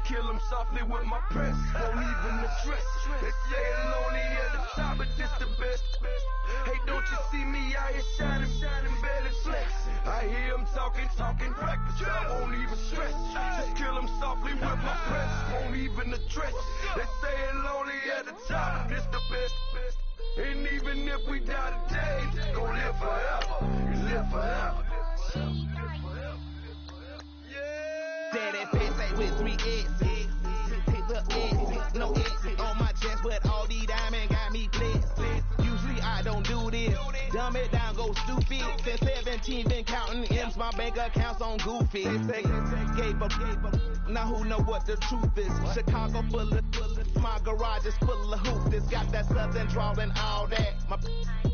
Just kill him softly with my press. Won't even address. They say it's lonely at the top, but this the best. Hey, don't you see me out here shining, belly flex. I hear him talking reckless. I won't even stress. Just kill him softly with my press. Won't even address. They say it's lonely at the top, but this the best. And even if we die today, gon' live forever. Live forever. Daddy face ain't with 3 X's. Take the X's, no X's on my chest, but all these diamonds got me blessed. Usually I don't do this. Dumb it down, go stupid. Since 17 been counting M's, my bank accounts on goofy. They say gave up. Now who know what the truth is? Chicago full of my garage is full of hoops. Got that southern drawl and all that. My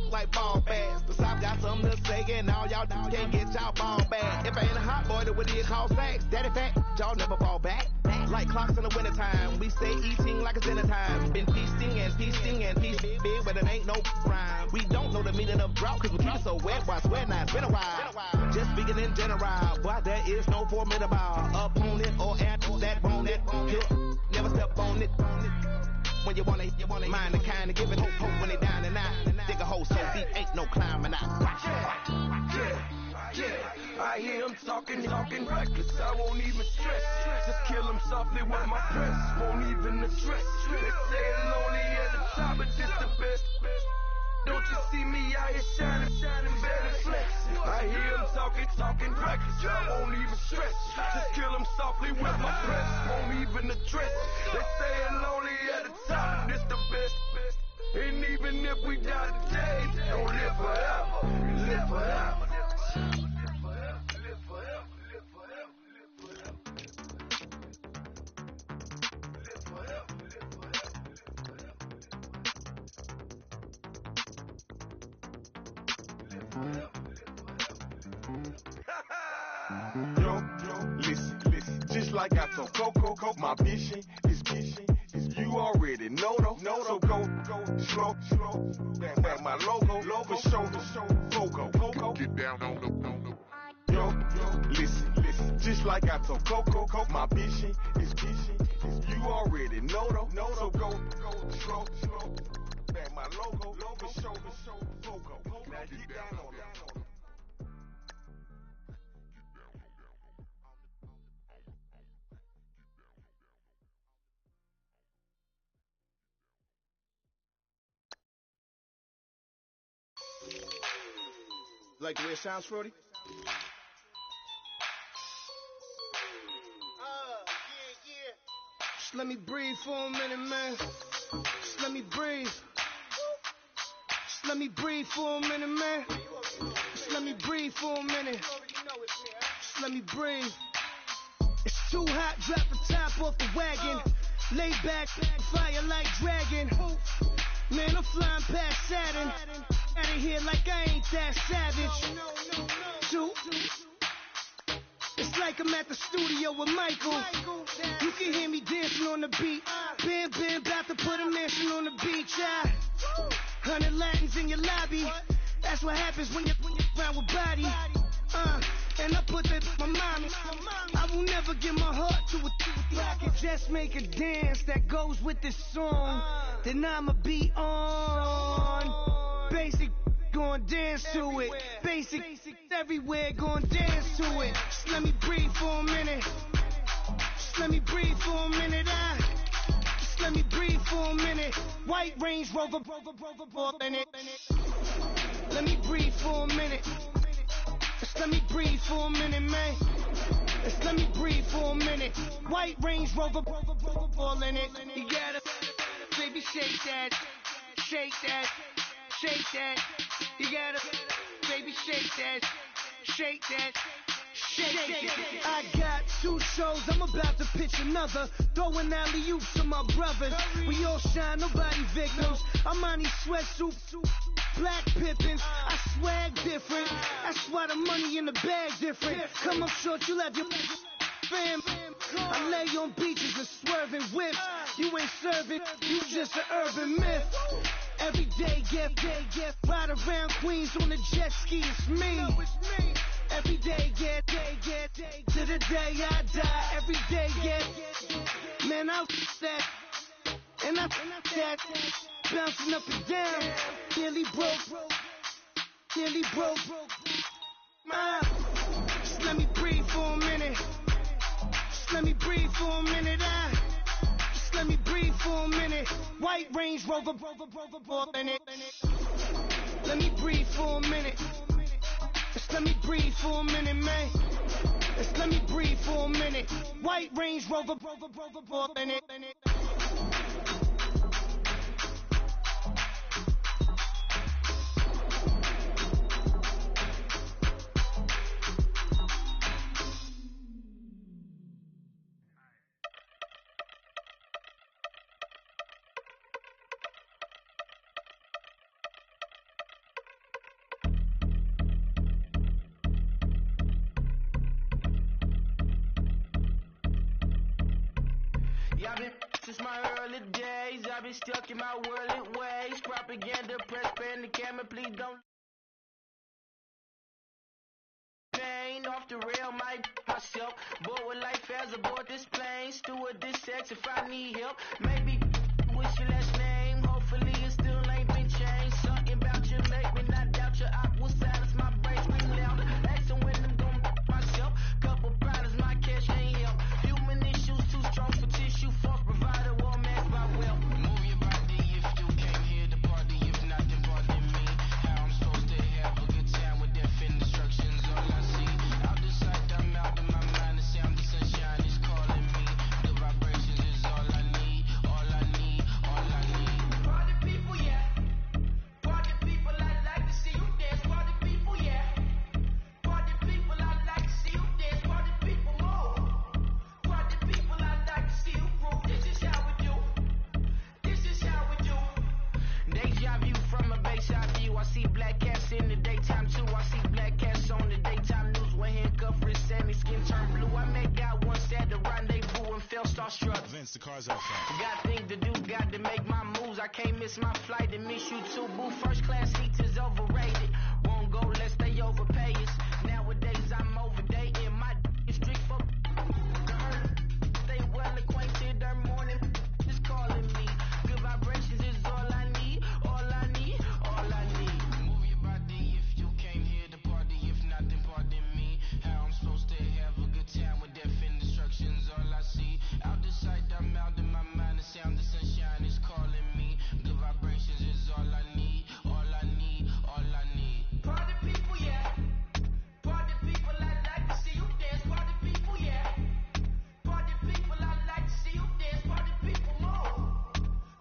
like ball bags. The South got something to say, and all y'all can't get y'all ball back. If I ain't a hot boy, then what do you call sex? Daddy fact, y'all never fall back. Like clocks in the wintertime, we stay eating like it's dinner time. Been feasting and feasting big, but it ain't no rhyme. We don't know the meaning of drought, cause we keep it so wet. Why swear now, it's been a while. Just speaking in general, boy, there is no formidable opponent or at that bone that never step on it. When you want it, mind the kind of give it hope when they down and out. Dig a hole so deep, ain't no climbing out. Yeah, I hear him talking reckless. I won't even stress. Just kill him softly with my press. Won't even address. They say it's lonely at the top, but this the best. Don't you see me out here shining, belly flex. I hear him talking reckless. I won't even stress. Just kill him softly with my press. Won't even address. They say it's lonely at the top, this the best. And even if we die today, don't live forever. Live forever. Yo, listen, just like I told Coco, my mission is you already know though. So go slow, back my logo, for show, Coco, get down on the. Yo, listen, just like I told Coco, my mission is you already know though. So go slow, back my logo, for show, Coco. Now get down on that. Like the way it sounds, Frody? Yeah. Just let me breathe for a minute, man. Just let me breathe. Just let me breathe for a minute, man. Just let me breathe for a minute. Just let me breathe. It's too hot, drop the top off the wagon. Lay back, fire like dragon. Man, I'm flying past Saturn. Out of here like I ain't that savage. Two. It's like I'm at the studio with Michael. You can hear me dancing on the beat. Bam, about to put a mansion on the beach. 100 Latins in your lobby. That's what happens when you're around with body. And I put that my mommy. I will never give my heart to a I can just make a dance that goes with this song. Then I'ma be on. Basic, gon' dance to it. Basic, everywhere, gon' dance to it. Just let me breathe for a minute. Just let me breathe for a minute. Just let me breathe for a minute. White Range Rover, in it. Let me breathe for a minute. Just let me breathe for a minute, man. Just let me breathe for a minute. White Range Rover, all in it. You gotta, baby, shake that, shake that. Shake that, you gotta, baby, shake that, shake that, shake that. I got 2 shows, I'm about to pitch another. Throwing alley-oops to my brothers. We all shine, nobody victims. I'm on these sweatsuits, black Pippins. I swag different, that's why the money in the bag different. Come up short, you'll have your fam. I lay on beaches and swerving whips. You ain't serving, you just an urban myth. Every day, get ride around Queens on a jet ski, it's me. Every day, get to the day I die. Every day, get house set. And I that bouncing up and down. Nearly broke. Just let me breathe for a minute. Just let me breathe for a minute. Just let me breathe for a minute. White Range Rover, in it. Let me breathe for a minute. Just let me breathe for a minute, man. Just let me breathe for a minute. White Range Rover, in it. Since my early days, I've been stuck in my worldly ways. Propaganda, press, pen, the camera, please don't. Pain off the rail, might myself. Bored with life as aboard this plane. Steward this sex if I need help. Maybe what's your last name? Hopefully it still ain't been changed. Something about you make me not doubt your op will silence my brain. Scream louder. Asking when I'm gonna myself. Couple problems, my cash ain't help. Human issues too strong for tissue. False provider, war mass by wealth. Move your body if you came here to party. If not, then pardon me. How I'm supposed to have a good time with death and destruction's all I see. Out the sight, I'm out of my mind. The sound of sunshine is calling me. The vibrations is all I need. All I need. All I need. Party people, yeah. Party people, I'd like to see you dance. Party people, yeah. Party people, I'd like to see you dance. Party people, more. Party people, I'd like to see you groove. This is how we do. This is how we do. Deja view from a bayside view. I see black cats in the daytime too. I see black cats on the daytime news. When handcuffed, wrist and his skin turned blue. I met God once at the rendezvous and felt starstruck. Vince, the car's out front. Got things to do, got to make my moves. I can't miss my flight and miss you too. Boo, first class seats is overrated. Won't go unless they overpay us. Nowadays I'm overdating. My is strict for stay well acquainted. Their morning is calling me. Good vibrations is all I need. All I need. All I need. Move your body if you came here to party. If not, then pardon me. How I'm supposed to have a good time with death and destruction's all I see. Out the sight, I'm out of my mind. The sound of sunshine is calling me. Good vibrations is all I need. All I need. All I need. Party people, yeah. Party people, I'd like to see you dance. Party people, yeah. Party people, I'd like to see you dance. Party people, more.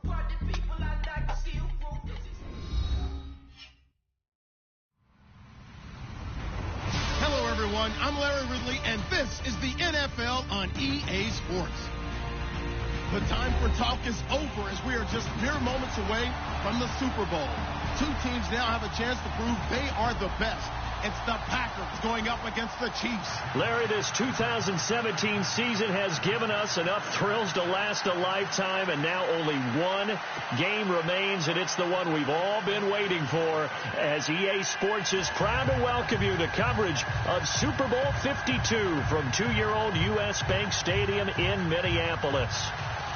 Party people, I'd like to see you groove. This is Hello, everyone. I'm Larry Ridley, and this is the NFL on EA Sports. The time for talk is over as we are just mere moments away from the Super Bowl. Two teams now have a chance to prove they are the best. It's the Packers going up against the Chiefs. Larry, this 2017 season has given us enough thrills to last a lifetime, and now only one game remains, and it's the one we've all been waiting for, as EA Sports is proud to welcome you to coverage of Super Bowl 52 from 2-year-old U.S. Bank Stadium in Minneapolis.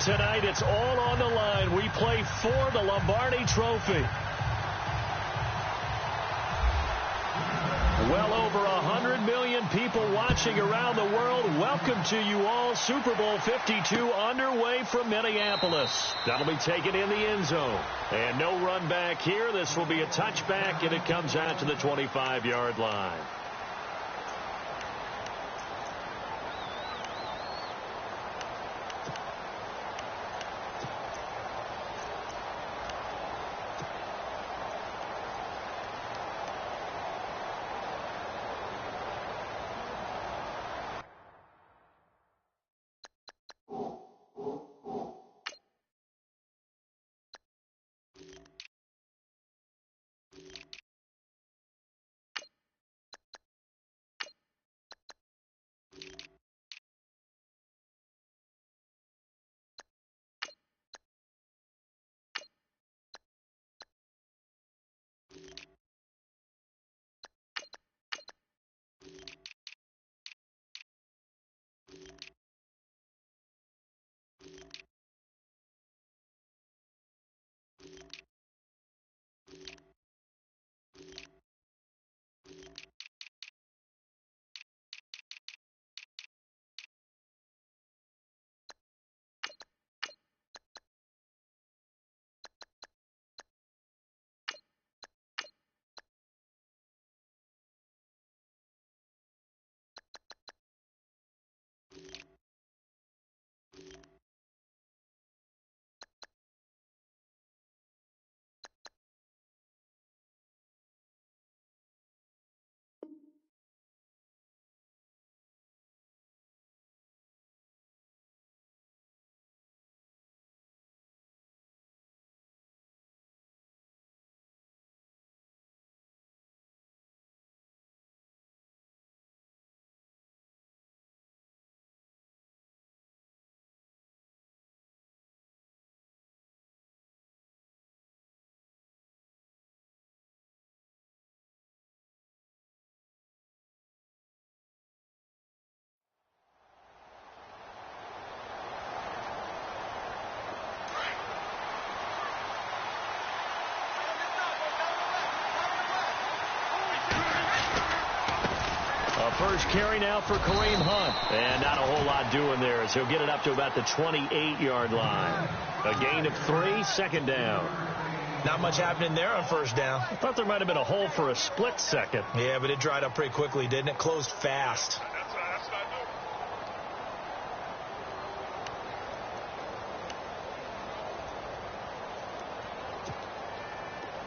Tonight, it's all on the line. We play for the Lombardi Trophy. Well over 100 million people watching around the world. Welcome to you all. Super Bowl 52 underway from Minneapolis. That'll be taken in the end zone. And no run back here. This will be a touchback, and it comes out to the 25-yard line. first carry now for Kareem Hunt. And not a whole lot doing there as he'll get it up to about the 28-yard line. A gain of 3, second down. Not much happening there on first down. I thought there might have been a hole for a split second. Yeah, but it dried up pretty quickly, didn't it? Closed fast.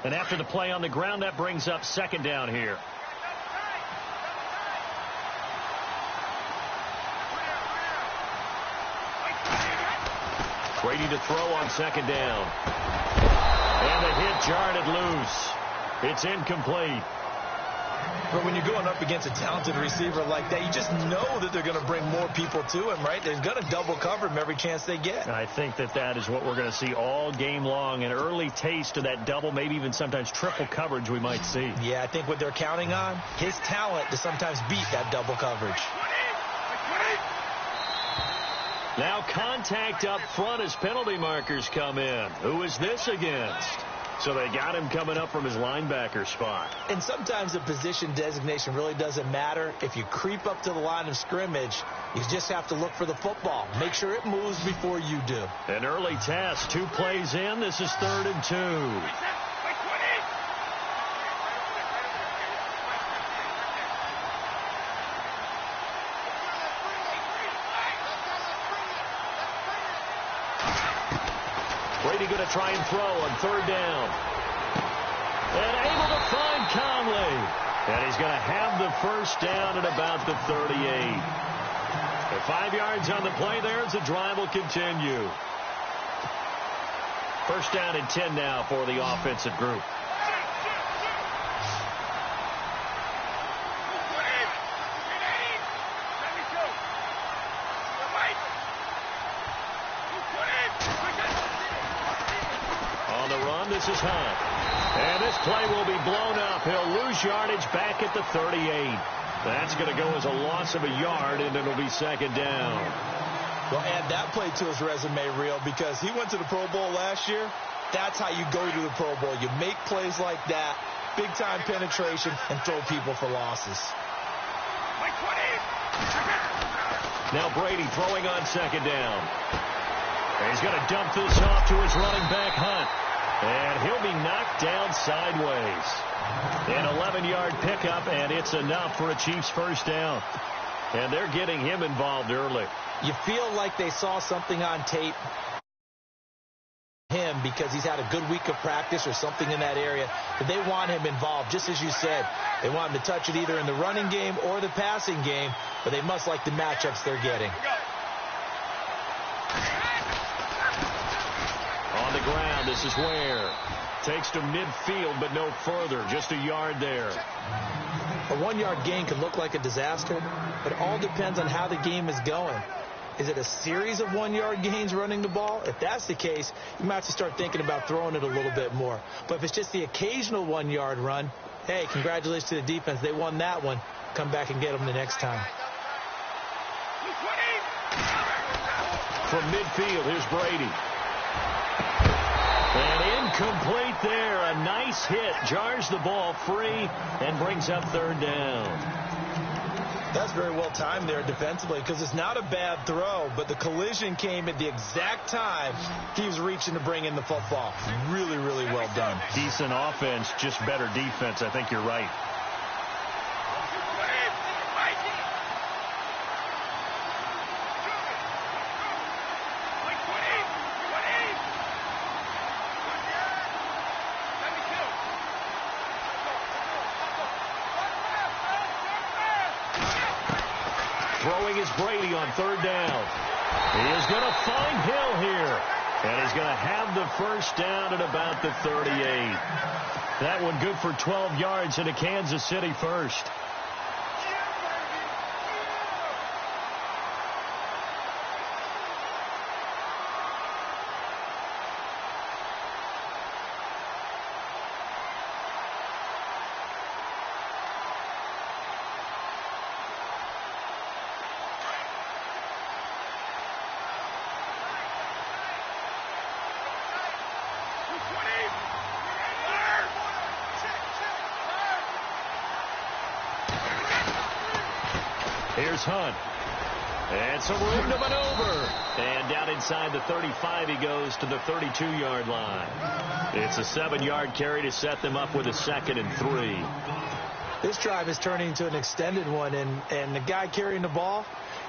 And after the play on the ground, that brings up second down here. Brady to throw on second down. And the hit jarred it loose. It's incomplete. But when you're going up against a talented receiver like that, you just know that they're going to bring more people to him, right? They're going to double cover him every chance they get. I think that is what we're going to see all game long. An early taste of that double, maybe even sometimes triple coverage we might see. Yeah, I think what they're counting on, his talent to sometimes beat that double coverage. Now contact up front as penalty markers come in. Who is this against? So they got him coming up from his linebacker spot. And sometimes the position designation really doesn't matter. If you creep up to the line of scrimmage, you just have to look for the football. Make sure it moves before you do. An early test, 2 plays in. This is 3rd and 2. Brady going to try and throw on 3rd down. And able to find Conley. And he's going to have the first down at about the 38. The 5 yards on the play there as the drive will continue. First down and 10 now for the offensive group. This is Hunt. And this play will be blown up. He'll lose yardage back at the 38. That's going to go as a loss of a yard, and it'll be second down. Well, add that play to his resume reel because he went to the Pro Bowl last year. That's how you go to the Pro Bowl. You make plays like that, big-time penetration, and throw people for losses. Now Brady throwing on second down. And he's going to dump this off to his running back, Hunt. And he'll be knocked down sideways. An 11-yard pickup, and it's enough for a Chiefs first down. And they're getting him involved early. You feel like they saw something on tape him because he's had a good week of practice or something in that area. But they want him involved, just as you said. They want him to touch it either in the running game or the passing game, but they must like the matchups they're getting. On the ground, this is Ware. Takes to midfield, but no further. Just a yard there. A 1-yard gain could look like a disaster. It all depends on how the game is going. Is it a series of 1-yard gains running the ball? If that's the case, you might have to start thinking about throwing it a little bit more. But if it's just the occasional 1-yard run, hey, congratulations to the defense. They won that one. Come back and get them the next time. From midfield, here's Brady. And incomplete there. A nice hit. Jars the ball free and brings up third down. That's very well timed there defensively because it's not a bad throw, but the collision came at the exact time he was reaching to bring in the football. Really, really well done. Decent offense, just better defense. I think you're right. Throwing is Brady on third down. He is going to find Hill here. And he's going to have the first down at about the 38. That one good for 12 yards and a Kansas City first. Here's Hunt. And some room to maneuver. And down inside the 35 he goes to the 32-yard line. It's a 7-yard carry to set them up with a 2nd and 3. This drive is turning into an extended one, and the guy carrying the ball,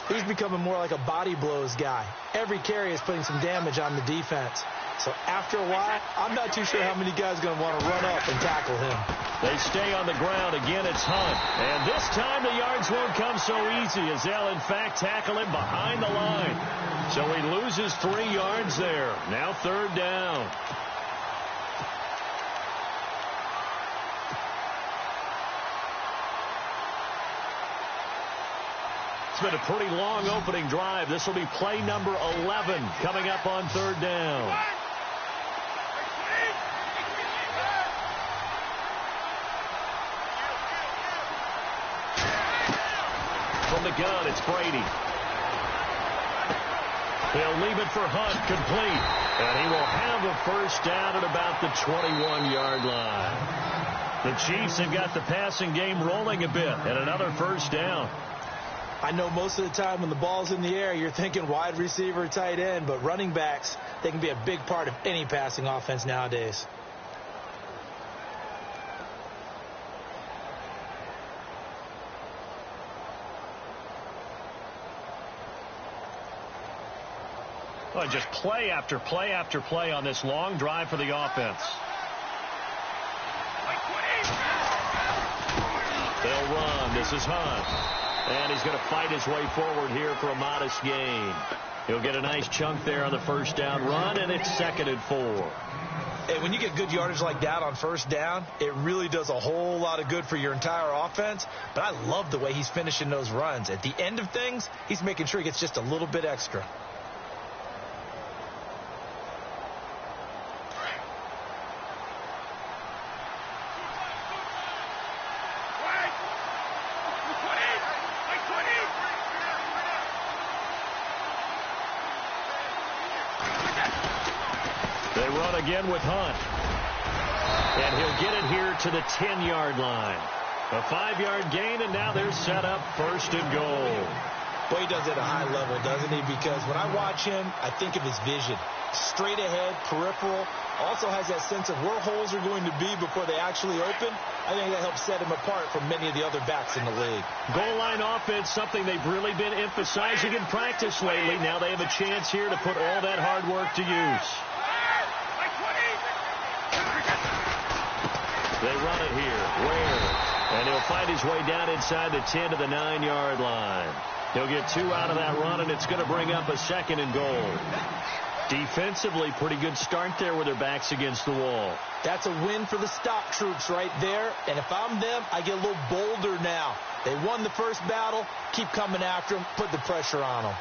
he's becoming more like a body blows guy. Every carry is putting some damage on the defense. So after a while, I'm not too sure how many guys are going to want to run up and tackle him. They stay on the ground. Again, it's Hunt. And this time the yards won't come so easy as they'll, in fact, tackle him behind the line. So he loses 3 yards there. Now 3rd down. It's been a pretty long opening drive. This will be play number 11 coming up on 3rd down. From the gun, it's Brady. They'll leave it for Hunt, complete. And he will have a 1st down at about the 21-yard line. The Chiefs have got the passing game rolling a bit, and another 1st down. I know most of the time when the ball's in the air, you're thinking wide receiver, tight end, but running backs, they can be a big part of any passing offense nowadays. Well, just play after play after play on this long drive for the offense. They'll run. This is Hunt. And he's going to fight his way forward here for a modest gain. He'll get a nice chunk there on the 1st down run, and it's 2nd and 4. Hey, when you get good yardage like that on 1st down, it really does a whole lot of good for your entire offense. But I love the way he's finishing those runs. At the end of things, he's making sure he gets just a little bit extra. They run again with Hunt. And he'll get it here to the 10-yard line. A 5-yard gain, and now they're set up 1st and goal. Boy, he does it at a high level, doesn't he? Because when I watch him, I think of his vision. Straight ahead, peripheral. Also has that sense of where holes are going to be before they actually open. I think that helps set him apart from many of the other backs in the league. Goal line offense, something they've really been emphasizing in practice lately. Now they have a chance here to put all that hard work to use. They run it here. Ware. And he'll find his way down inside the 10 to the 9-yard line. He'll get 2 out of that run, and it's going to bring up a 2nd and goal. Defensively, pretty good start there with their backs against the wall. That's a win for the stop troops right there. And if I'm them, I get a little bolder now. They won the first battle. Keep coming after them. Put the pressure on them.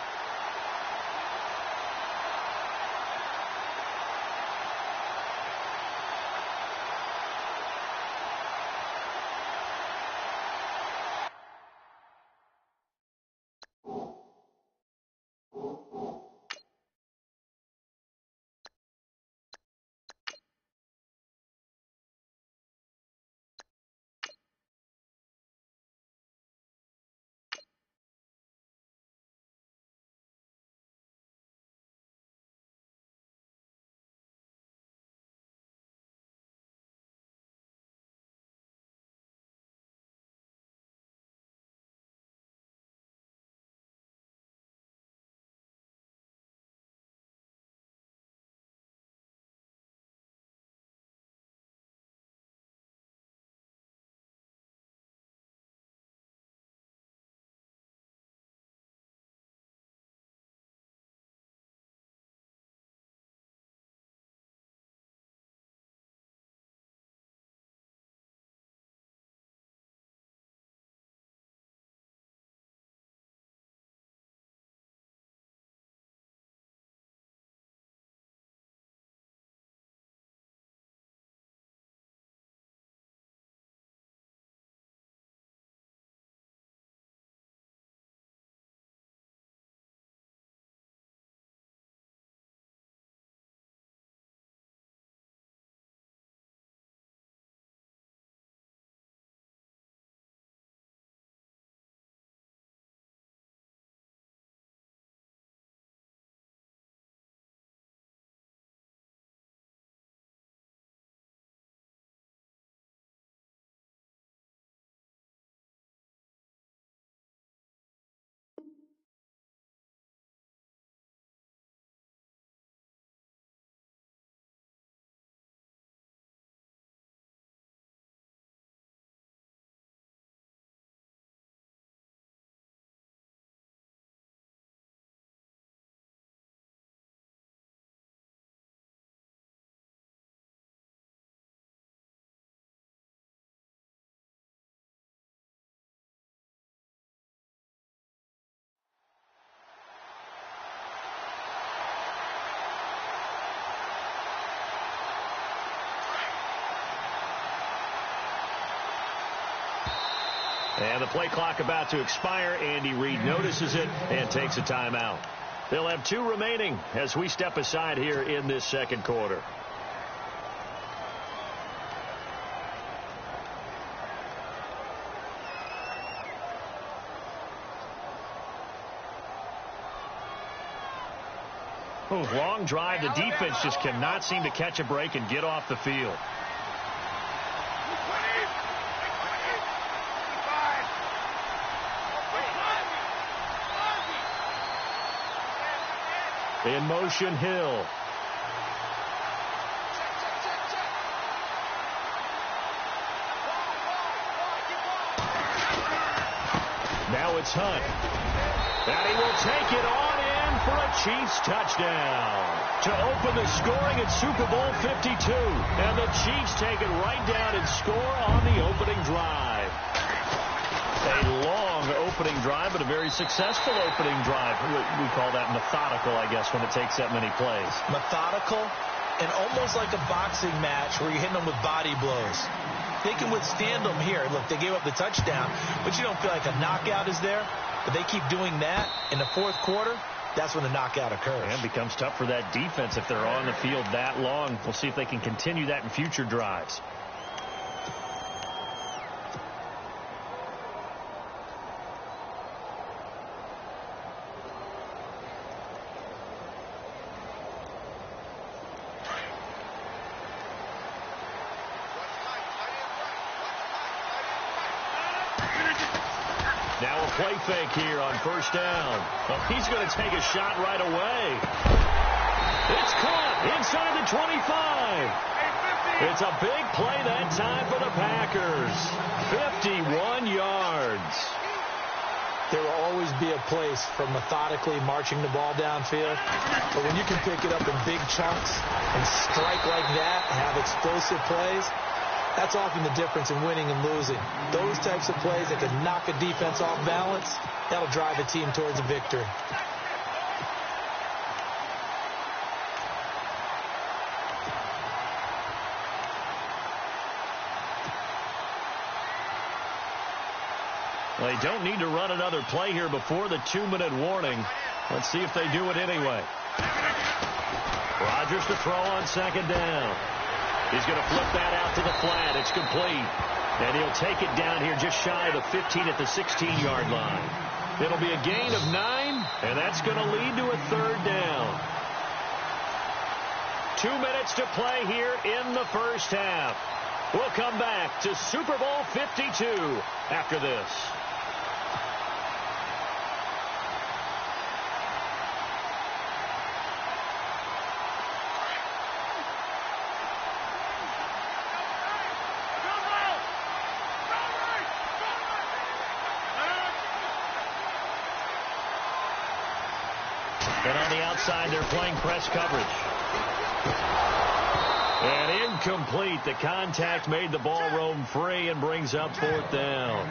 And the play clock about to expire. Andy Reid notices it and takes a timeout. They'll have 2 remaining as we step aside here in this second quarter. Long drive. The defense just cannot seem to catch a break and get off the field. In motion, Hill. Now it's Hunt. And he will take it on in for a Chiefs touchdown to open the scoring at Super Bowl 52. And the Chiefs take it right down and score on the opening drive. A long opening drive, but a very successful opening drive. We call that methodical, I guess, when it takes that many plays. Methodical and almost like a boxing match where you're hitting them with body blows. They can withstand them here. Look, they gave up the touchdown, but you don't feel like a knockout is there. But they keep doing that in the fourth quarter. That's when the knockout occurs. And it becomes tough for that defense if they're on the field that long. We'll see if they can continue that in future drives. Now a play fake here on first down. Well, he's going to take a shot right away. It's caught inside the 25. It's a big play that time for the Packers. 51 yards. There will always be a place for methodically marching the ball downfield. But when you can pick it up in big chunks and strike like that and have explosive plays, that's often the difference in winning and losing. Those types of plays that can knock a defense off balance, that'll drive a team towards a victory. They don't need to run another play here before the 2-minute warning. Let's see if they do it anyway. Rodgers to throw on second down. He's going to flip that out to the flat. It's complete. And he'll take it down here just shy of the 15 at the 16-yard line. It'll be a gain of 9, and that's going to lead to a third down. 2 minutes to play here in the first half. We'll come back to Super Bowl 52 after this. And on the outside, they're playing press coverage. And incomplete. The contact made the ball roam free and brings up fourth down.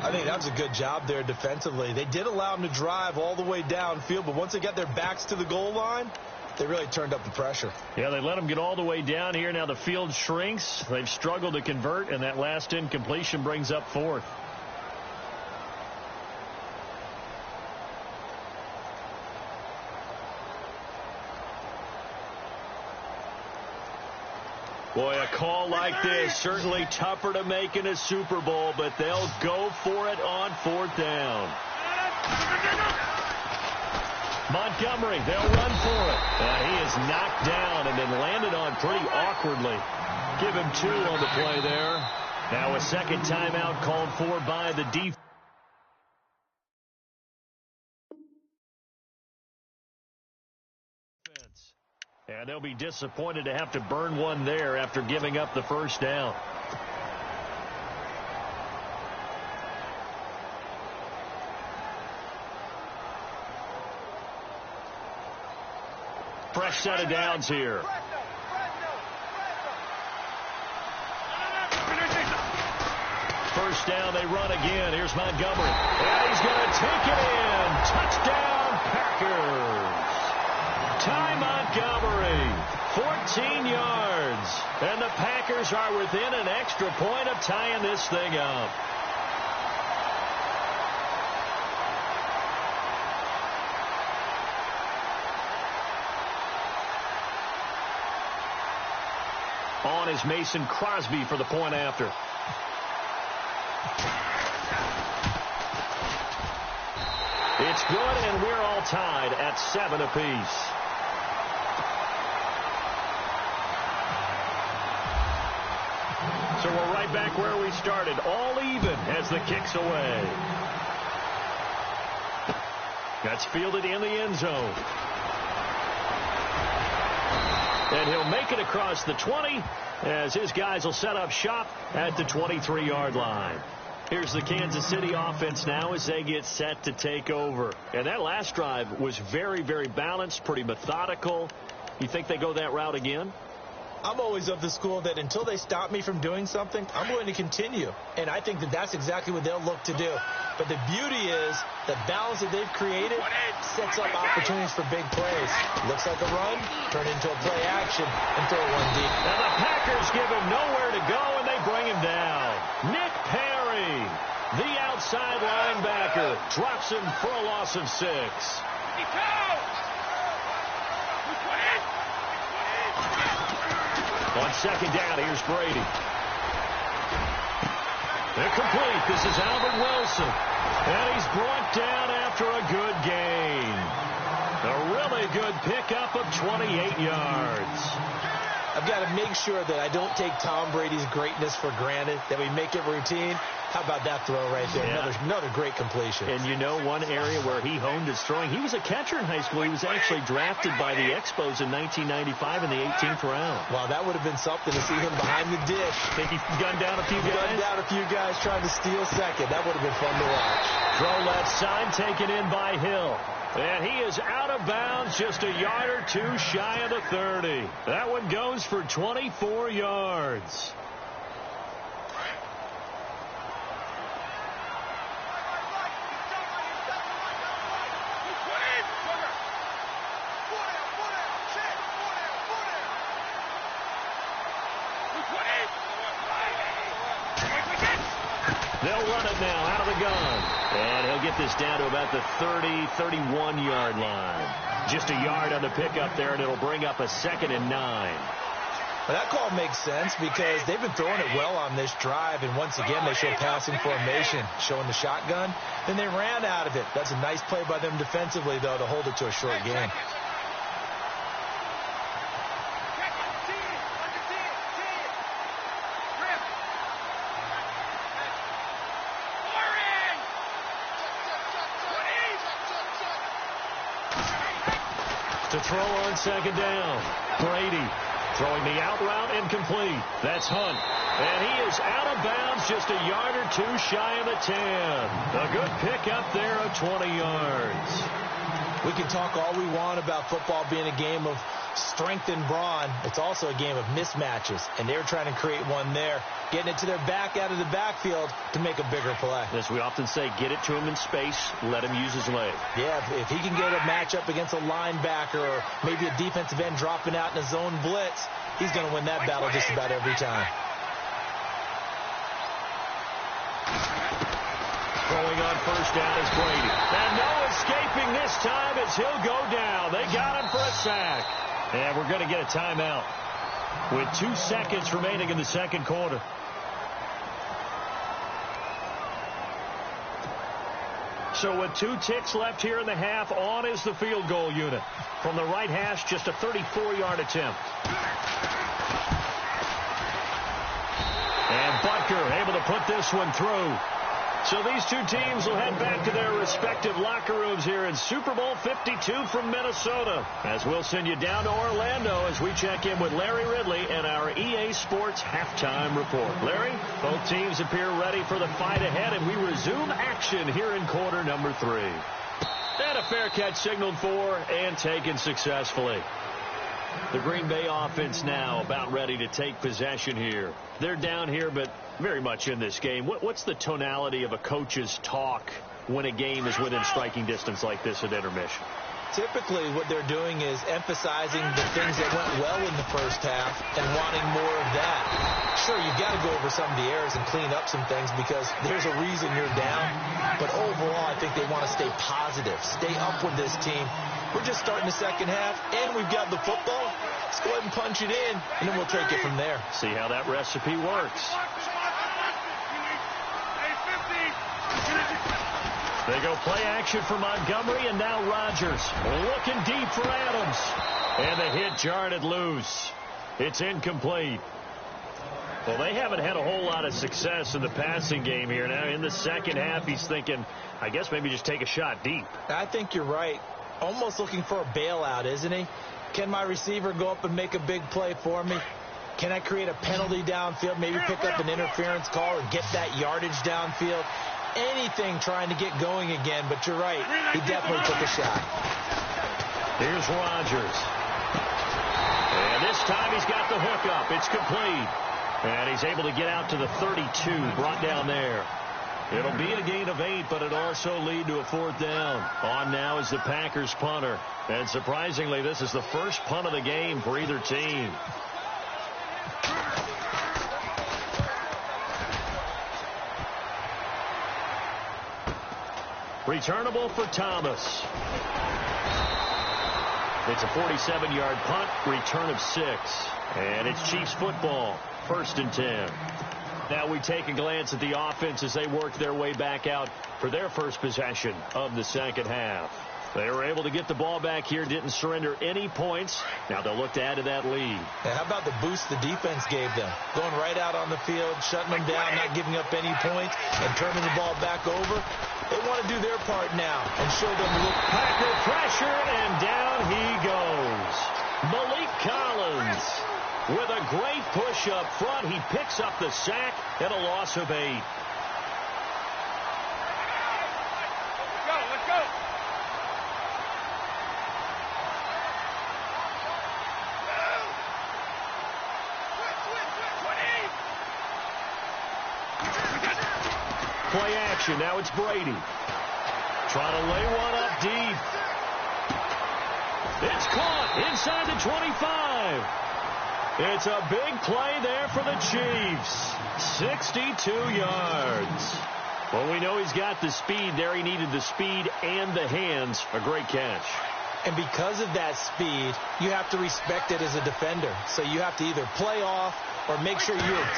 I think that was a good job there defensively. They did allow them to drive all the way downfield, but once they got their backs to the goal line, they really turned up the pressure. Yeah, they let them get all the way down here. Now the field shrinks. They've struggled to convert, and that last incompletion brings up fourth. Boy, a call like this, certainly tougher to make in a Super Bowl, but they'll go for it on fourth down. Montgomery, they'll run for it. He is knocked down and then landed on pretty awkwardly. Give him 2 on the play there. Now a second timeout called for by the defense. And they'll be disappointed to have to burn one there after giving up the first down. Fresh set of downs here. First down, they run again. Here's Montgomery. And he's going to take it in. Touchdown, Packers. Ty Montgomery, 14 yards. And the Packers are within an extra point of tying this thing up. On is Mason Crosby for the point after. It's good, and we're all tied at 7 apiece. So we're right back where we started, all even as the kick's away. That's fielded in the end zone. And he'll make it across the 20 as his guys will set up shop at the 23-yard line. Here's the Kansas City offense now as they get set to take over. And that last drive was very, very balanced, pretty methodical. You think they go that route again? I'm always of the school that until they stop me from doing something, I'm going to continue. And I think that that's exactly what they'll look to do. But the beauty is the balance that they've created sets up opportunities for big plays. Looks like a run, turn into a play action, and throw one deep. And the Packers give him nowhere to go, and they bring him down. Nick Perry, the outside linebacker, drops him for a loss of 6. On second down, here's Brady. They're complete. This is Albert Wilson. And he's brought down after a good gain. A really good pickup of 28 yards. I've got to make sure that I don't take Tom Brady's greatness for granted, that we make it routine. How about that throw right there? Yeah. Another great completion. And you know one area where he honed his throwing, he was a catcher in high school. He was actually drafted by the Expos in 1995 in the 18th round. Wow, that would have been something to see him behind the dish. Think he gunned down a few guys? Gunned down a few guys trying to steal second. That would have been fun to watch. Throw left side, taken in by Hill. And he is out of bounds, just a yard or two shy of the 30. That one goes for 24 yards. They'll run it now out of the gun. And he'll get this down to about the 30, 31-yard line. Just a yard on the pickup there, and it'll bring up a 2nd and 9. Well, that call makes sense because they've been throwing it well on this drive, and once again they show passing formation, showing the shotgun. Then they ran out of it. That's a nice play by them defensively, though, to hold it to a short game. To throw on second down. Brady throwing the out route incomplete. That's Hunt. And he is out of bounds just a yard or two shy of the 10. A good pickup there of 20 yards. We can talk all we want about football being a game of strength and brawn. It's also a game of mismatches, and they're trying to create one there, getting it to their back out of the backfield to make a bigger play. As we often say, get it to him in space, let him use his leg. Yeah, if he can get a matchup against a linebacker or maybe a defensive end dropping out in a zone blitz, he's going to win that battle just about every time. Throwing on first down is Brady. And no escaping this time as he'll go down. They got him for a sack. And we're going to get a timeout with 2 seconds remaining in the second quarter. So with 2 ticks left here in the half, on is the field goal unit. From the right hash, just a 34-yard attempt. And Butker able to put this one through. So these two teams will head back to their respective locker rooms here in Super Bowl 52 from Minnesota. As we'll send you down to Orlando as we check in with Larry Ridley and our EA Sports halftime report. Larry, both teams appear ready for the fight ahead, and we resume action here in quarter number 3. And a fair catch signaled for and taken successfully. The Green Bay offense now about ready to take possession here. They're down here, but very much in this game. What's the tonality of a coach's talk when a game is within striking distance like this at intermission? typically what they're doing is emphasizing the things that went well in the first half and wanting more of that. Sure, you've got to go over some of the errors and clean up some things because there's a reason you're down. But overall, I think they want to stay positive, stay up with this team. We're just starting the second half, and we've got the football. Let's go ahead and punch it in, and then we'll take it from there. See how that recipe works. They go play action for Montgomery, and now Rodgers looking deep for Adams. And the hit jarred it loose. It's incomplete. Well, they haven't had a whole lot of success in the passing game here. Now, in the second half, he's thinking, I guess maybe just take a shot deep. I think you're right. Almost looking for a bailout, isn't he? Can my receiver go up and make a big play for me? Can I create a penalty downfield, maybe pick up an interference call and get that yardage downfield? Anything trying to get going again, but you're right. He definitely took a shot. Here's Rodgers. And this time he's got the hook up. It's complete. And he's able to get out to the 32, brought down there. It'll be a gain of 8, but it'll also lead to a 4th down. On now is the Packers punter. And surprisingly, this is the first punt of the game for either team. Returnable for Thomas. It's a 47-yard punt, return of 6. And it's Chiefs football, 1st and 10. Now we take a glance at the offense as they work their way back out for their first possession of the second half. They were able to get the ball back here, didn't surrender any points. Now they'll look to add to that lead. How about the boost the defense gave them? Going right out on the field, shutting them down, not giving up any points, and turning the ball back over. They want to do their part now and show them the Packer pressure, and down he goes. Malik Collins with a great push up front. He picks up the sack and a loss of 8. Let's go. Play action. Now it's Brady. Trying to lay one up deep. It's caught inside the 25. It's a big play there for the Chiefs. 62 yards. Well, we know he's got the speed there. He needed the speed and the hands. A great catch. And because of that speed, you have to respect it as a defender. So you have to either play off or make sure you're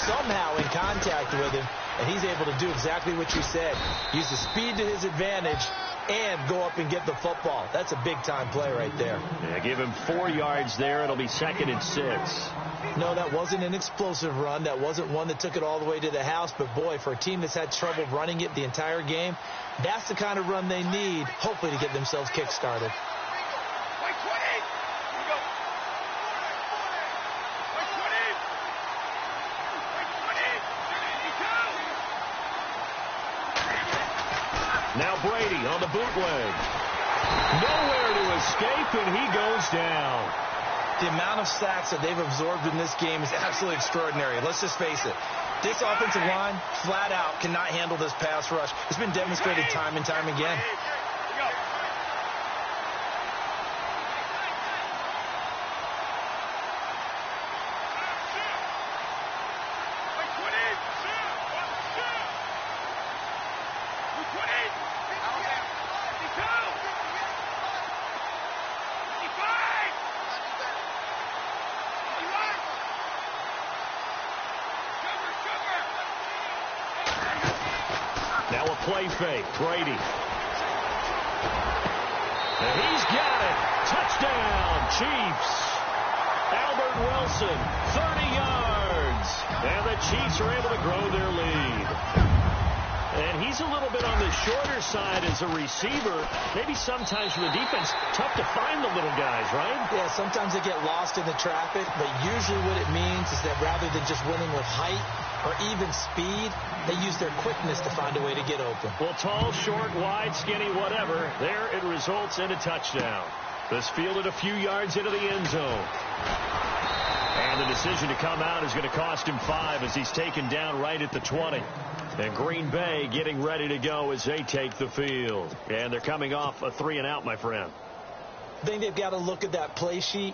somehow in contact with him. And he's able to do exactly what you said. Use the speed to his advantage and go up and get the football. That's a big-time play right there. Yeah, give him 4 yards there. It'll be 2nd and 6. No, that wasn't an explosive run. That wasn't one that took it all the way to the house. But, boy, for a team that's had trouble running it the entire game, that's the kind of run they need, hopefully, to get themselves kick-started. Now Brady on the bootleg. Nowhere to escape, and he goes down. The amount of sacks that they've absorbed in this game is absolutely extraordinary. Let's just face it. This offensive line, flat out, cannot handle this pass rush. It's been demonstrated time and time again. Now a play fake. Brady. And he's got it. Touchdown, Chiefs. Albert Wilson, 30 yards. And the Chiefs are able to grow their lead. And he's a little bit on the shorter side as a receiver. Maybe sometimes for the defense, tough to find the little guys, right? Yeah, sometimes they get lost in the traffic, but usually what it means is that rather than just winning with height or even speed, they use their quickness to find a way to get open. Well, tall, short, wide, skinny, whatever, there it results in a touchdown. This fielded a few yards into the end zone. And the decision to come out is going to cost him 5 as he's taken down right at the 20. And Green Bay getting ready to go as they take the field. And they're coming off a 3-and-out, my friend. I think they've got to look at that play sheet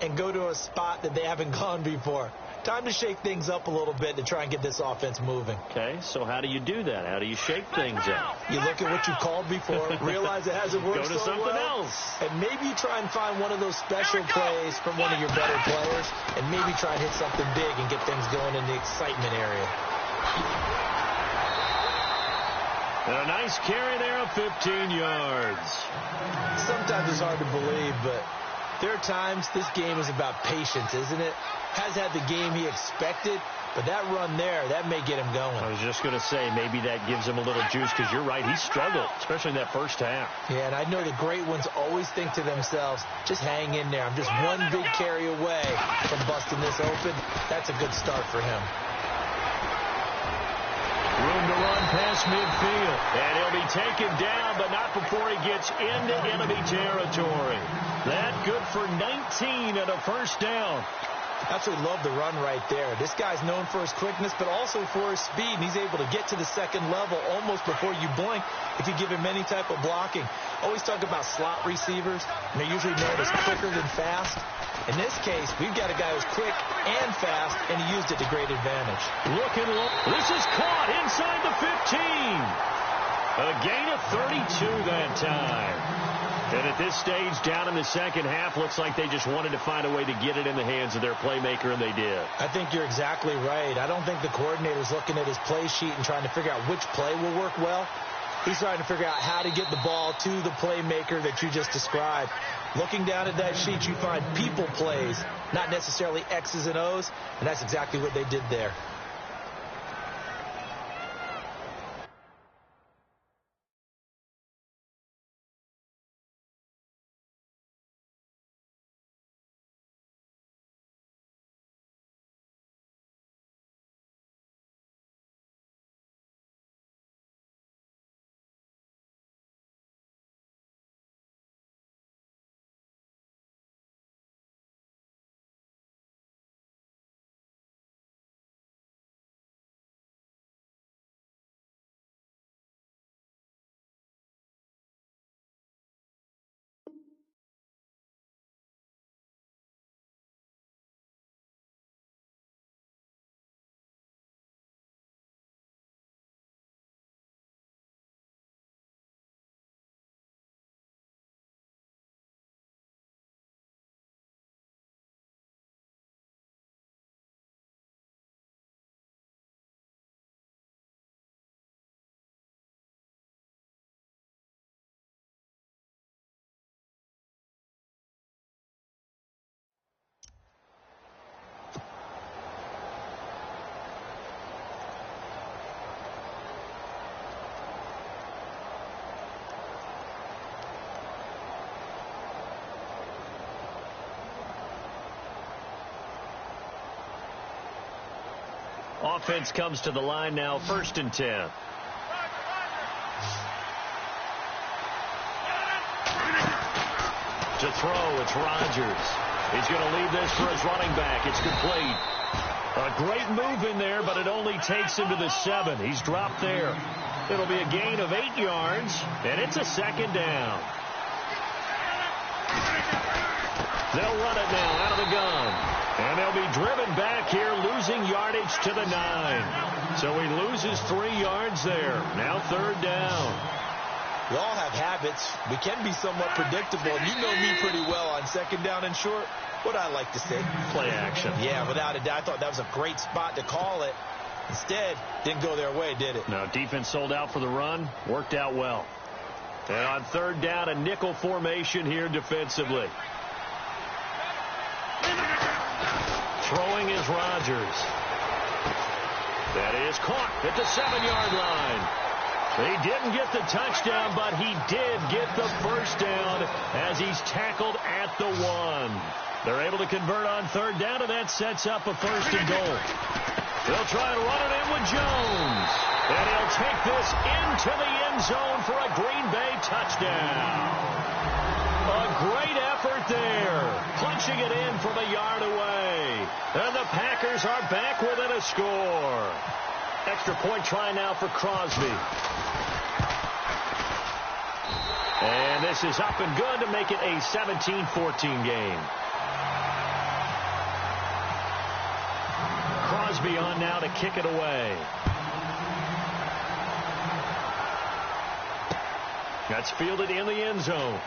and go to a spot that they haven't gone before. Time to shake things up a little bit to try and get this offense moving. Okay, so how do you do that? How do you shake things up? You look at what you called before, realize it hasn't worked Go to so something well, else. and maybe try and find one of those special plays from one of your better players, and maybe try and hit something big and get things going in the excitement area. And a nice carry there of 15 yards. Sometimes it's hard to believe, but there are times this game is about patience, isn't it? Has had the game he expected, but that run there, that may get him going. I was just going to say, maybe that gives him a little juice, because you're right, he struggled, especially in that first half. Yeah, and I know the great ones always think to themselves, just hang in there. I'm just one big carry away from busting this open. That's a good start for him. Room to run past midfield. And he'll be taken down, but not before he gets into enemy territory. That good for 19 and a first down. Absolutely love the run right there. This guy's known for his quickness, but also for his speed, and he's able to get to the second level almost before you blink if you give him any type of blocking. Always talk about slot receivers, and they're usually known as quicker than fast. In this case, we've got a guy who's quick and fast, and he used it to great advantage. Looking low. This is caught inside the 15. A gain of 32 that time. And at this stage, down in the second half, looks like they just wanted to find a way to get it in the hands of their playmaker, and they did. I think you're exactly right. I don't think the coordinator's looking at his play sheet and trying to figure out which play will work well. He's trying to figure out how to get the ball to the playmaker that you just described. Looking down at that sheet, you find people plays, not necessarily X's and O's, and that's exactly what they did there. Offense comes to the line now, 1st and 10. To throw, it's Rodgers. He's going to leave this for his running back. It's complete. A great move in there, but it only takes him to the 7. He's dropped there. It'll be a gain of 8 yards, and it's a second down. They'll run it now out of the gun. And they'll be driven back here, losing yardage to the 9. So he loses 3 yards there. Now 3rd down. We all have habits. We can be somewhat predictable. And you know me pretty well on 2nd down and short. What I like to say? Play action. Yeah, without a doubt. I thought that was a great spot to call it. Instead, didn't go their way, did it? No, defense sold out for the run. Worked out well. And on 3rd down, a nickel formation here defensively. Throwing is Rodgers. That is caught at the 7-yard line. He didn't get the touchdown, but he did get the first down as he's tackled at the 1. They're able to convert on 3rd down, and that sets up a 1st and goal. They'll try to run it in with Jones. And he'll take this into the end zone for a Green Bay touchdown. A great effort there, punching it in from a yard away. And the Packers are back within a score. Extra point try now for Crosby. And this is up and good to make it a 17-14 game. Crosby on now to kick it away. That's fielded in the end zone.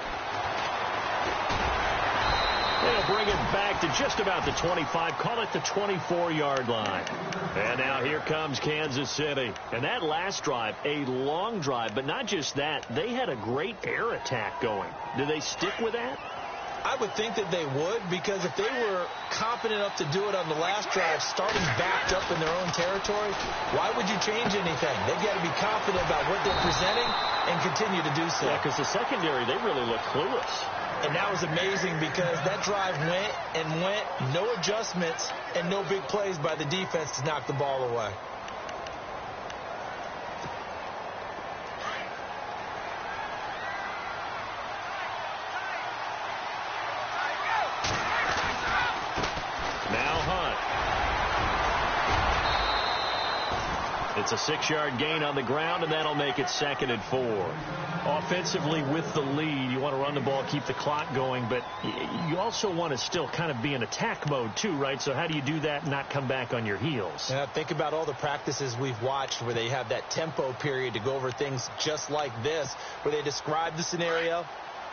They'll bring it back to just about the 25. Call it the 24-yard line. And now here comes Kansas City. And that last drive, a long drive, but not just that. They had a great air attack going. Do they stick with that? I would think that they would, because if they were confident enough to do it on the last drive, starting backed up in their own territory, why would you change anything? They've got to be confident about what they're presenting and continue to do so. Yeah, because the secondary, they really look clueless. And that was amazing because that drive went and went, no adjustments and no big plays by the defense to knock the ball away. It's a 6-yard gain on the ground, and that'll make it 2nd and 4. Offensively with the lead, you want to run the ball, keep the clock going, but you also want to still kind of be in attack mode too, right? So how do you do that and not come back on your heels? Yeah, think about all the practices we've watched where they have that tempo period to go over things just like this, where they describe the scenario,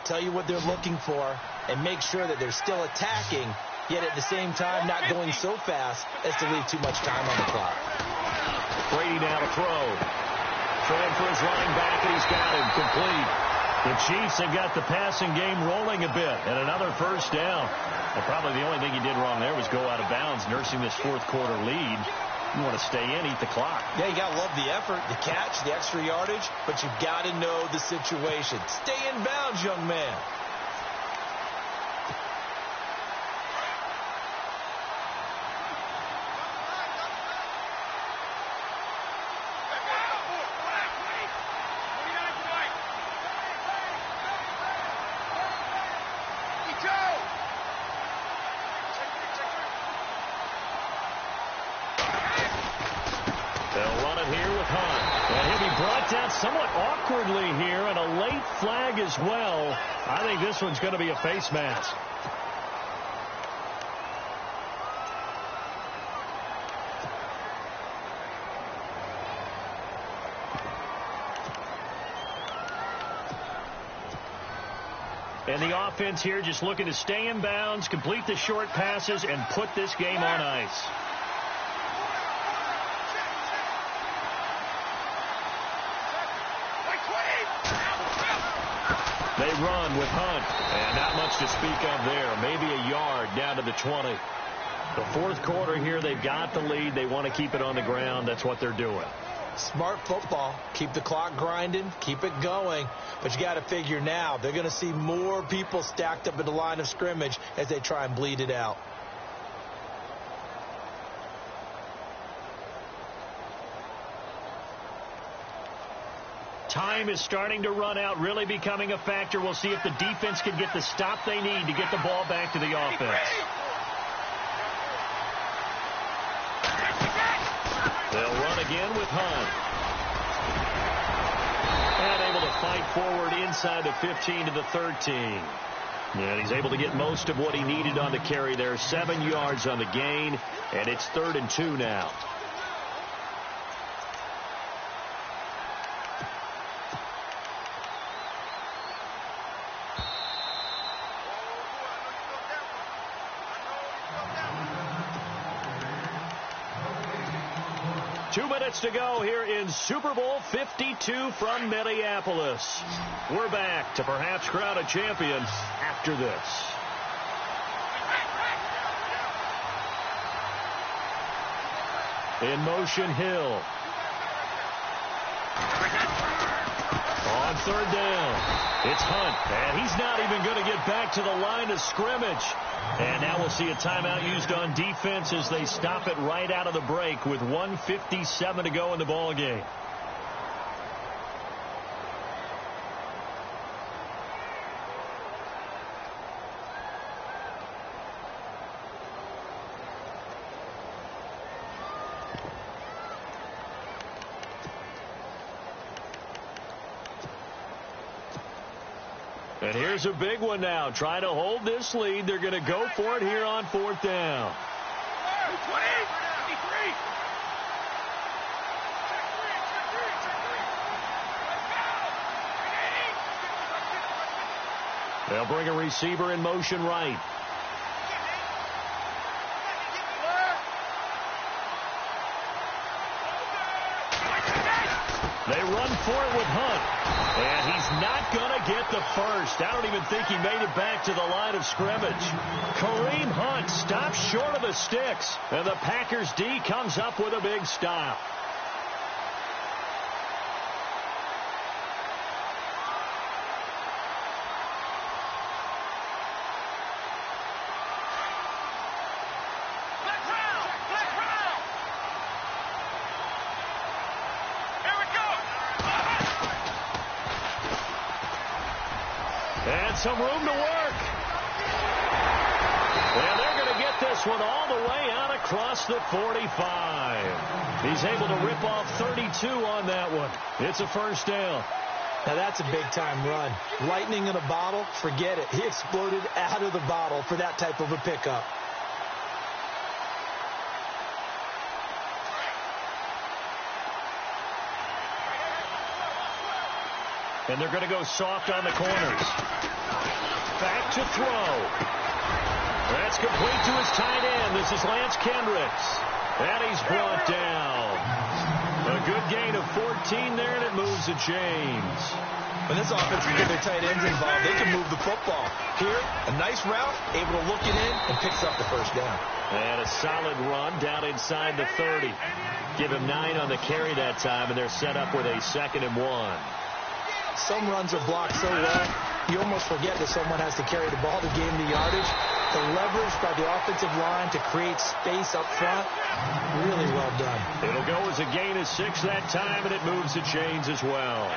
tell you what they're looking for, and make sure that they're still attacking, yet at the same time not going so fast as to leave too much time on the clock. Brady now to throw. Throwing for his running back, and he's got him complete. The Chiefs have got the passing game rolling a bit, and another first down. Well, probably the only thing he did wrong there was go out of bounds, nursing this fourth-quarter lead. You want to stay in, eat the clock. Yeah, you got to love the effort, the catch, the extra yardage, but you've got to know the situation. Stay in bounds, young man. Somewhat awkwardly here, and a late flag as well. I think this one's going to be a face mask. And the offense here just looking to stay in bounds, complete the short passes, and put this game on ice. They run with Hunt, and not much to speak of there. Maybe a yard down to the 20. The fourth quarter here, they've got the lead. They want to keep it on the ground. That's what they're doing. Smart football. Keep the clock grinding. Keep it going. But you got to figure now, they're going to see more people stacked up at the line of scrimmage as they try and bleed it out. Time is starting to run out, really becoming a factor. We'll see if the defense can get the stop they need to get the ball back to the offense. They'll run again with Hunt. And able to fight forward inside the 15 to the 13. And he's able to get most of what he needed on the carry there. 7 yards on the gain, and it's 3rd and 2 now. To go here in Super Bowl 52 from Minneapolis. We're back to perhaps crown a champion after this. In motion, Hill. On 3rd down. It's Hunt, and he's not even going to get back to the line of scrimmage. And now we'll see a timeout used on defense as they stop it right out of the break with 1:57 to go in the ball game. And here's a big one now. Trying to hold this lead. They're going to go for it here on 4th down. 20, 23. They'll bring a receiver in motion right. They run for it with Hunt. And he's not going to get the first. I don't even think he made it back to the line of scrimmage. Kareem Hunt stops short of the sticks. And the Packers D comes up with a big stop. Some room to work. And they're going to get this one all the way out across the 45. He's able to rip off 32 on that one. It's a first down. Now that's a big-time run. Lightning in a bottle, forget it. He exploded out of the bottle for that type of a pickup. And they're going to go soft on the corners. Back to throw. That's complete to his tight end. This is Lance Kendricks. And he's brought down. A good gain of 14 there, and it moves to James. When this offense can get their tight ends involved, they can move the football. Here, a nice route, able to look it in, and picks up the first down. And a solid run down inside the 30. Give him 9 on the carry that time, and they're set up with a 2nd and 1. Some runs are blocked so well, you almost forget that someone has to carry the ball to gain the yardage. The leverage by the offensive line to create space up front, really well done. It'll go as a gain of 6 that time, and it moves the chains as well.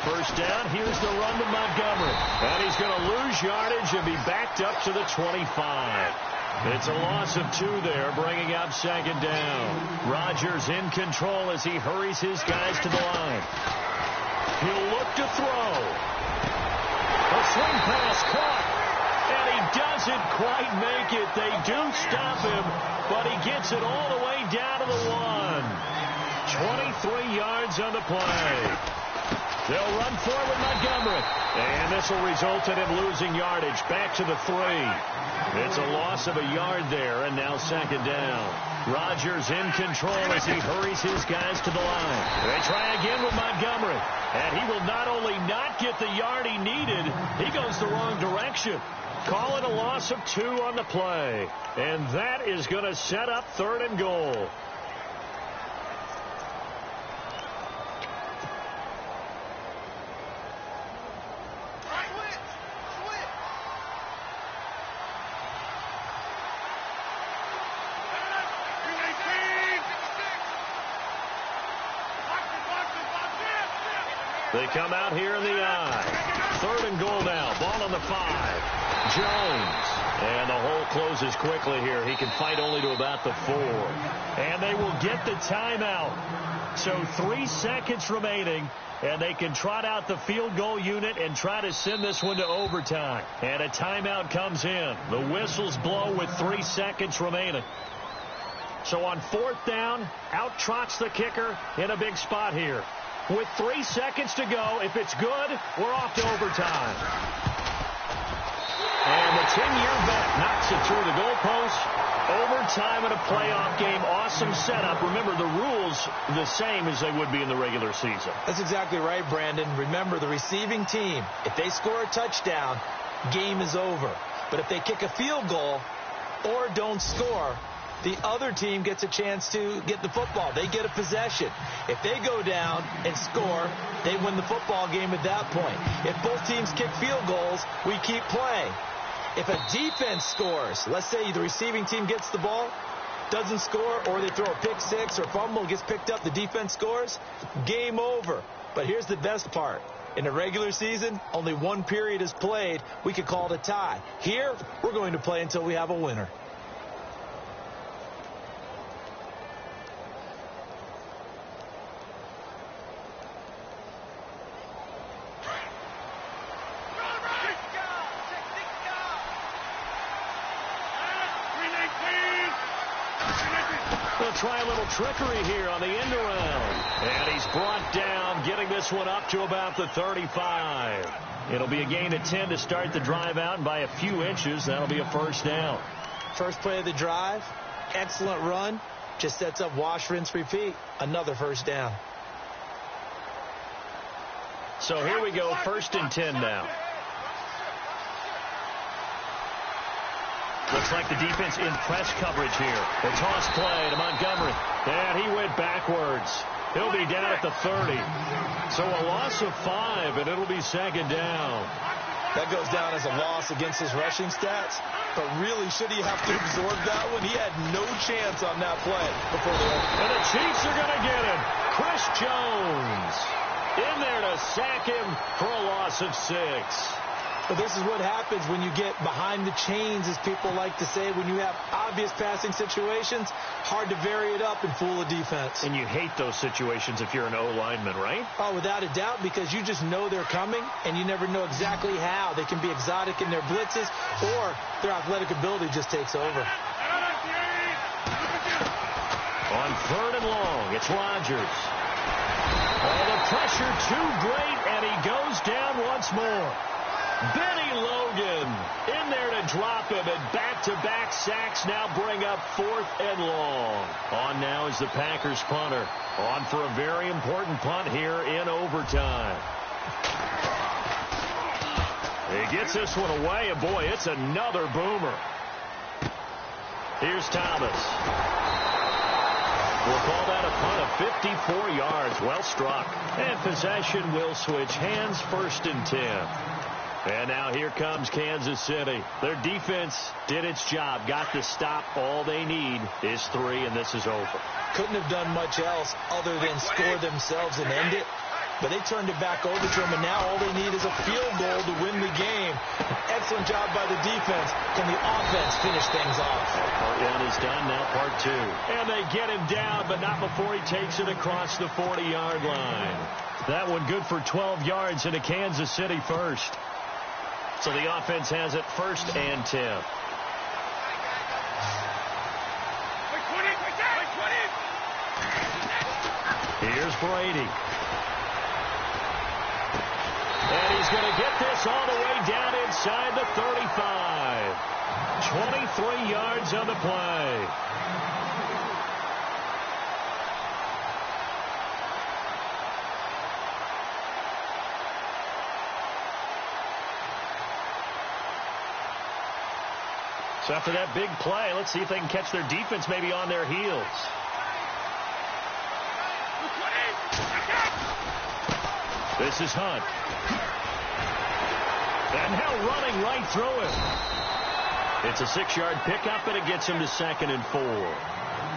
First down, here's the run to Montgomery. And he's going to lose yardage and be backed up to the 25. It's a loss of 2 there, bringing up 2nd down. Rodgers in control as he hurries his guys to the line. He'll look to throw. A swing pass caught. And he doesn't quite make it. They do stop him, but he gets it all the way down to the 1. 23 yards on the play. They'll run forward Montgomery. And this will result in him losing yardage back to the 3. It's a loss of a yard there, and now 2nd down. Rodgers in control as he hurries his guys to the line. They try again with Montgomery. And he will not only not get the yard he needed, he goes the wrong direction. Call it a loss of 2 on the play. And that is going to set up 3rd and goal. They come out here in the eye. 3rd and goal now. Ball on the 5. Jones. And the hole closes quickly here. He can fight only to about the 4. And they will get the timeout. So 3 seconds remaining. And they can trot out the field goal unit and try to send this one to overtime. And a timeout comes in. The whistles blow with 3 seconds remaining. So on 4th down, out trots the kicker in a big spot here. With 3 seconds to go, if it's good, we're off to overtime. And the 10-year vet knocks it through the goalpost. Overtime in a playoff game. Awesome setup. Remember, the rules the same as they would be in the regular season. That's exactly right, Brandon. Remember, the receiving team, if they score a touchdown, game is over. But if they kick a field goal or don't score, the other team gets a chance to get the football. They get a possession. If they go down and score, they win the football game at that point. If both teams kick field goals, we keep playing. If a defense scores, let's say the receiving team gets the ball, doesn't score, or they throw a pick 6 or fumble, gets picked up, the defense scores, game over. But here's the best part. In the regular season, only 1 period is played. We could call it a tie. Here, we're going to play until we have a winner. They'll try a little trickery here on the end around. And he's brought down, getting this one up to about the 35. It'll be a gain of 10 to start the drive out, and by a few inches, that'll be a first down. First play of the drive, excellent run. Just sets up wash, rinse, repeat. Another first down. So here we go, 1st and 10 now. Looks like the defense in press coverage here. The toss play to Montgomery. And he went backwards. He'll be down at the 30. So a loss of 5, and it'll be 2nd down. That goes down as a loss against his rushing stats. But really, should he have to absorb that one? He had no chance on that play before the end. And the Chiefs are going to get him. Chris Jones in there to sack him for a loss of 6. But this is what happens when you get behind the chains, as people like to say. When you have obvious passing situations, hard to vary it up and fool a defense. And you hate those situations if you're an O-lineman, right? Oh, without a doubt, because you just know they're coming, and you never know exactly how. They can be exotic in their blitzes, or their athletic ability just takes over. On 3rd and long, it's Rodgers. Oh, the pressure too great, and he goes down once more. Benny Logan in there to drop him, and back-to-back sacks now bring up 4th and long. On now is the Packers punter. On for a very important punt here in overtime. He gets this one away, and boy, it's another boomer. Here's Thomas. We'll call that a punt of 54 yards. Well struck. And possession will switch hands, 1st and 10. And now here comes Kansas City. Their defense did its job, got the stop. All they need is 3, and this is over. Couldn't have done much else other than score themselves and end it. But they turned it back over to them, and now all they need is a field goal to win the game. Excellent job by the defense. Can the offense finish things off? Part 1 is done, now part 2. And they get him down, but not before he takes it across the 40-yard line. That one good for 12 yards into Kansas City first. So the offense has it 1st and 10. Here's Brady. And he's going to get this all the way down inside the 35. 23 yards on the play. So after that big play, let's see if they can catch their defense maybe on their heels. This is Hunt. And now running right through it. It's a 6-yard pickup, and it gets him to 2nd and 4.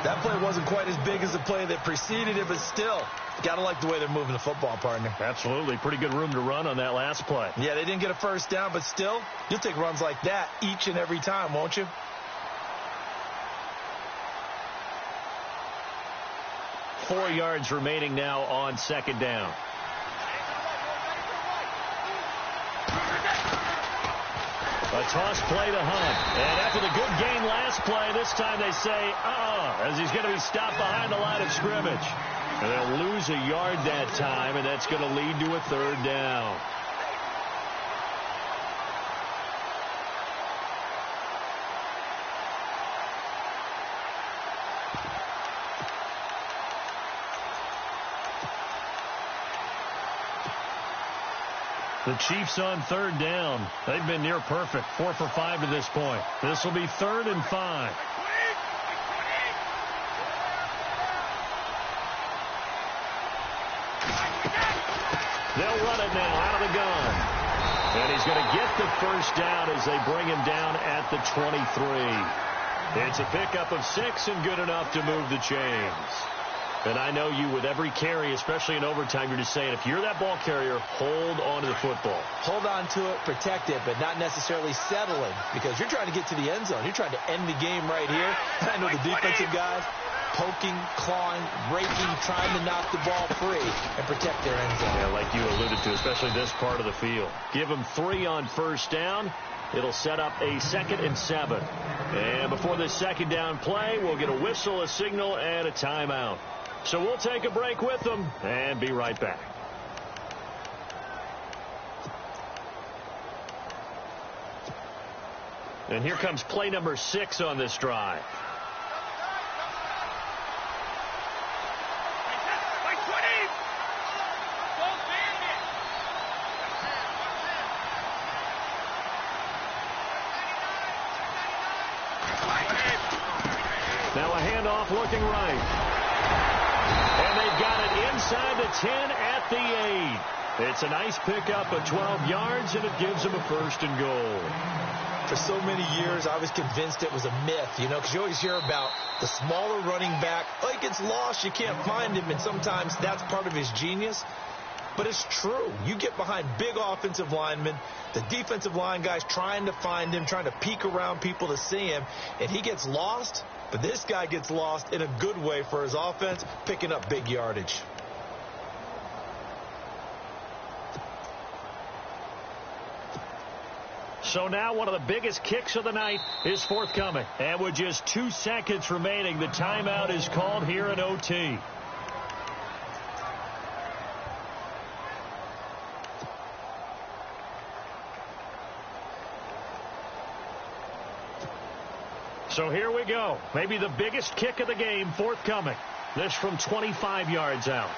That play wasn't quite as big as the play that preceded it, but still, got to like the way they're moving the football, partner. Absolutely. Pretty good room to run on that last play. Yeah, they didn't get a first down, but still, you'll take runs like that each and every time, won't you? Four yards remaining now on 2nd down. A toss play to Hunt. And after the good gain last play, this time they say, as he's going to be stopped behind the line of scrimmage. And they'll lose a yard that time, and that's going to lead to a 3rd down. The Chiefs on 3rd down. They've been near perfect. 4 for 5 to this point. This will be 3rd and 5. They'll run it now out of the gun. And he's going to get the first down as they bring him down at the 23. It's a pickup of 6 and good enough to move the chains. And I know you, with every carry, especially in overtime, you're just saying, if you're that ball carrier, hold on to the football. Hold on to it, protect it, but not necessarily settling, because you're trying to get to the end zone. You're trying to end the game right here. I know the defensive guys poking, clawing, raking, trying to knock the ball free and protect their end zone. Yeah, like you alluded to, especially this part of the field. Give them 3 on 1st down. It'll set up a 2nd and 7. And before this second down play, we'll get a whistle, a signal, and a timeout. So we'll take a break with them and be right back. And here comes play number 6 on this drive. Now a handoff looking right. And they've got it inside the 10 at the 8. It's a nice pickup of 12 yards, and it gives them a 1st and goal. For so many years, I was convinced it was a myth, because you always hear about the smaller running back. Oh, he gets lost, you can't find him, and sometimes that's part of his genius. But it's true. You get behind big offensive linemen, the defensive line guys trying to find him, trying to peek around people to see him, and he gets lost. But this guy gets lost in a good way for his offense, picking up big yardage. So now one of the biggest kicks of the night is forthcoming. And with just 2 seconds remaining, the timeout is called here in OT. So here we go. Maybe the biggest kick of the game forthcoming. This from 25 yards out.